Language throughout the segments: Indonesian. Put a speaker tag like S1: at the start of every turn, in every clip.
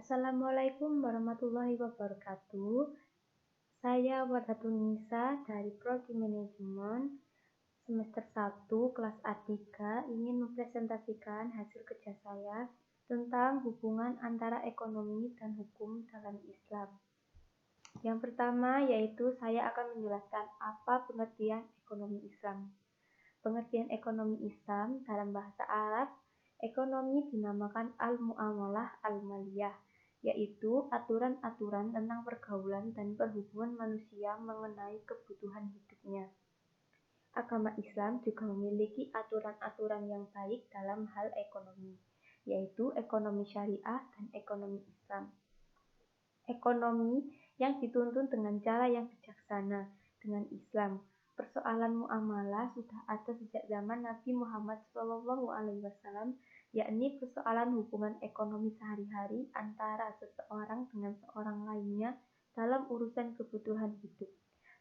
S1: Assalamualaikum warahmatullahi wabarakatuh. Saya Wardatun Nisa dari Prodi Manajemen semester 1 kelas A3 ingin mempresentasikan hasil kerja saya tentang hubungan antara ekonomi dan hukum dalam Islam. Yang pertama yaitu saya akan menjelaskan apa pengertian ekonomi Islam. Pengertian ekonomi Islam dalam bahasa Arab, ekonomi dinamakan al-mu'amalah al-maliyah, yaitu aturan-aturan tentang pergaulan dan perhubungan manusia mengenai kebutuhan hidupnya. Agama Islam juga memiliki aturan-aturan yang baik dalam hal ekonomi, yaitu ekonomi syariah dan ekonomi Islam. Ekonomi yang dituntun dengan cara yang bijaksana dengan Islam. Persoalan muamalah sudah ada sejak zaman Nabi Muhammad SAW, yakni persoalan hubungan ekonomi sehari-hari antara seseorang dengan seorang lainnya dalam urusan kebutuhan hidup.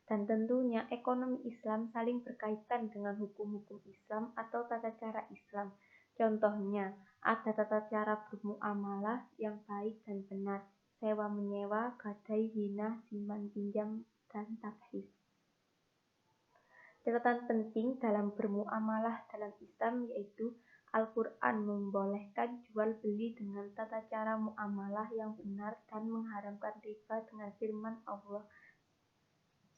S1: Dan tentunya ekonomi Islam saling berkaitan dengan hukum-hukum Islam atau tata cara Islam. Contohnya, ada tata cara bermuamalah yang baik dan benar, sewa-menyewa, gadai, hina, simpan pinjam, dan takhis. Catatan penting dalam bermuamalah dalam Islam yaitu Al-Quran membolehkan jual beli dengan tata cara muamalah yang benar dan mengharamkan riba dengan firman Allah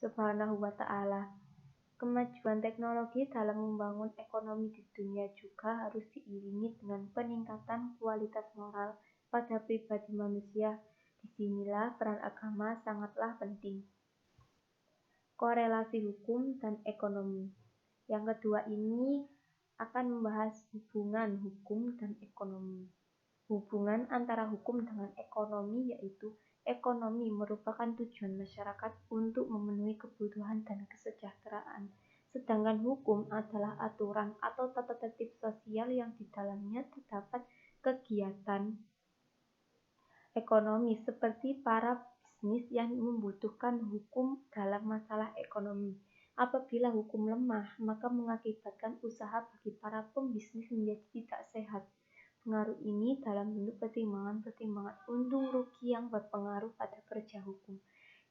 S1: Subhanahu wa Ta'ala. Kemajuan teknologi dalam membangun ekonomi di dunia juga harus diiringi dengan peningkatan kualitas moral pada pribadi manusia. Disinilah peran agama sangatlah penting. Korelasi hukum dan ekonomi. Yang kedua ini akan membahas hubungan hukum dan ekonomi. Hubungan antara hukum dengan ekonomi yaitu ekonomi merupakan tujuan masyarakat untuk memenuhi kebutuhan dan kesejahteraan. Sedangkan hukum adalah aturan atau tata tertib sosial yang di dalamnya terdapat kegiatan ekonomi seperti para bisnis yang membutuhkan hukum dalam masalah ekonomi. Apabila hukum lemah, maka mengakibatkan usaha bagi para pembisnis menjadi tidak sehat. Pengaruh ini dalam bentuk pertimbangan-pertimbangan untung rugi yang berpengaruh pada kerja hukum.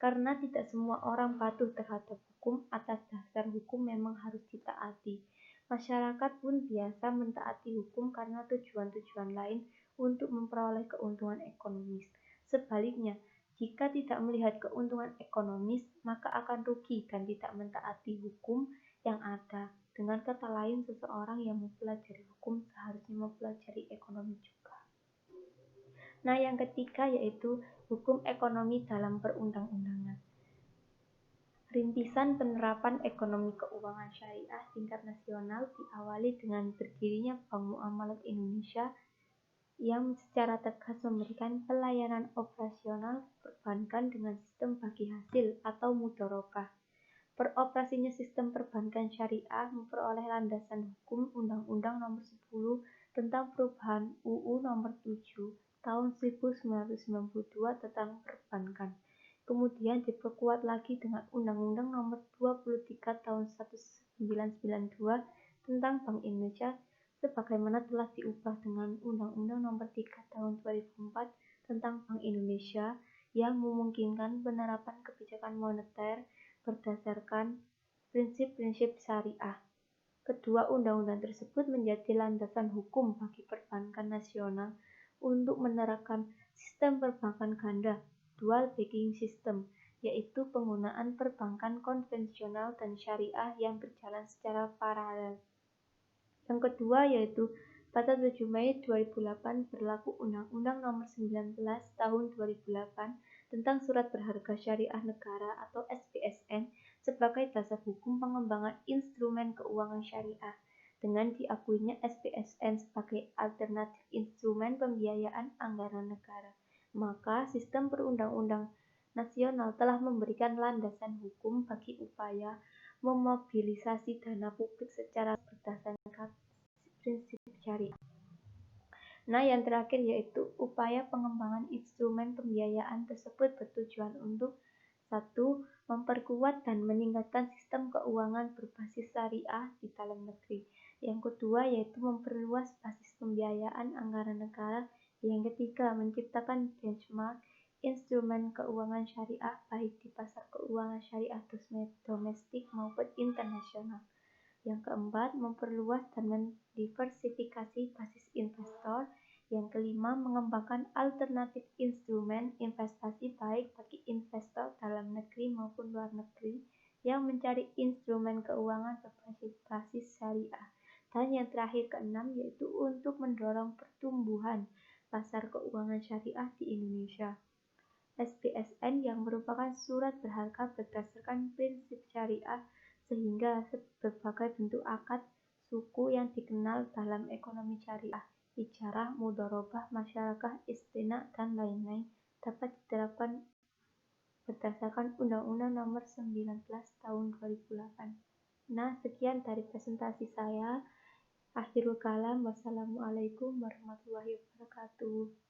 S1: Karena tidak semua orang patuh terhadap hukum, atas dasar hukum memang harus ditaati. Masyarakat pun biasa mentaati hukum karena tujuan-tujuan lain untuk memperoleh keuntungan ekonomis. Sebaliknya, jika tidak melihat keuntungan ekonomis, maka akan rugi dan tidak mentaati hukum yang ada. Dengan kata lain, seseorang yang mempelajari hukum seharusnya mempelajari ekonomi juga. Nah, yang ketiga yaitu hukum ekonomi dalam perundang-undangan. Rintisan penerapan ekonomi keuangan syariah tingkat nasional diawali dengan berdirinya Bank Muamalat Indonesia yang secara tegas memberikan pelayanan operasional perbankan dengan sistem bagi hasil atau mudharabah. Beroperasinya sistem perbankan syariah memperoleh landasan hukum Undang-Undang Nomor 10 tentang Perubahan UU Nomor 7 Tahun 1992 tentang Perbankan. Kemudian diperkuat lagi dengan Undang-Undang Nomor 23 Tahun 1992 tentang Bank Indonesia, sebagaimana telah diubah dengan Undang-Undang Nomor 3 Tahun 2004 tentang Bank Indonesia yang memungkinkan penerapan kebijakan moneter berdasarkan prinsip-prinsip syariah. Kedua undang-undang tersebut menjadi landasan hukum bagi perbankan nasional untuk menerapkan sistem perbankan ganda, dual banking system, yaitu penggunaan perbankan konvensional dan syariah yang berjalan secara paralel. Yang kedua yaitu pada 7 Mei 2008 berlaku Undang-Undang Nomor 19 Tahun 2008 tentang Surat Berharga Syariah Negara atau SBSN sebagai dasar hukum pengembangan instrumen keuangan syariah. Dengan diakuinya SBSN sebagai alternatif instrumen pembiayaan anggaran negara, maka sistem perundang-undang nasional telah memberikan landasan hukum bagi upaya memobilisasi dana publik secara berdasarkan prinsip syariah. Nah, yang terakhir yaitu upaya pengembangan instrumen pembiayaan tersebut bertujuan untuk 1. Memperkuat dan meningkatkan sistem keuangan berbasis syariah di dalam negeri. Yang kedua yaitu memperluas basis pembiayaan anggaran negara Yang ketiga, menciptakan benchmark instrumen keuangan syariah baik di pasar keuangan syariah domestik maupun internasional. Yang keempat, memperluas dan mendiversifikasi basis investor. Yang kelima, mengembangkan alternatif instrumen investasi baik bagi investor dalam negeri maupun luar negeri yang mencari instrumen keuangan berbasis syariah. Dan yang terakhir keenam, yaitu untuk mendorong pertumbuhan pasar keuangan syariah di Indonesia. SPSN yang merupakan surat berharga berdasarkan prinsip syariah sehingga berbagai bentuk akad suku yang dikenal dalam ekonomi syariah, ijarah, mudharabah, masyarakat, istina, dan lain-lain dapat diterapkan berdasarkan Undang-Undang Nomor 19 Tahun 2008. Nah, sekian dari presentasi saya. Akhirul kalam. Wassalamualaikum warahmatullahi wabarakatuh.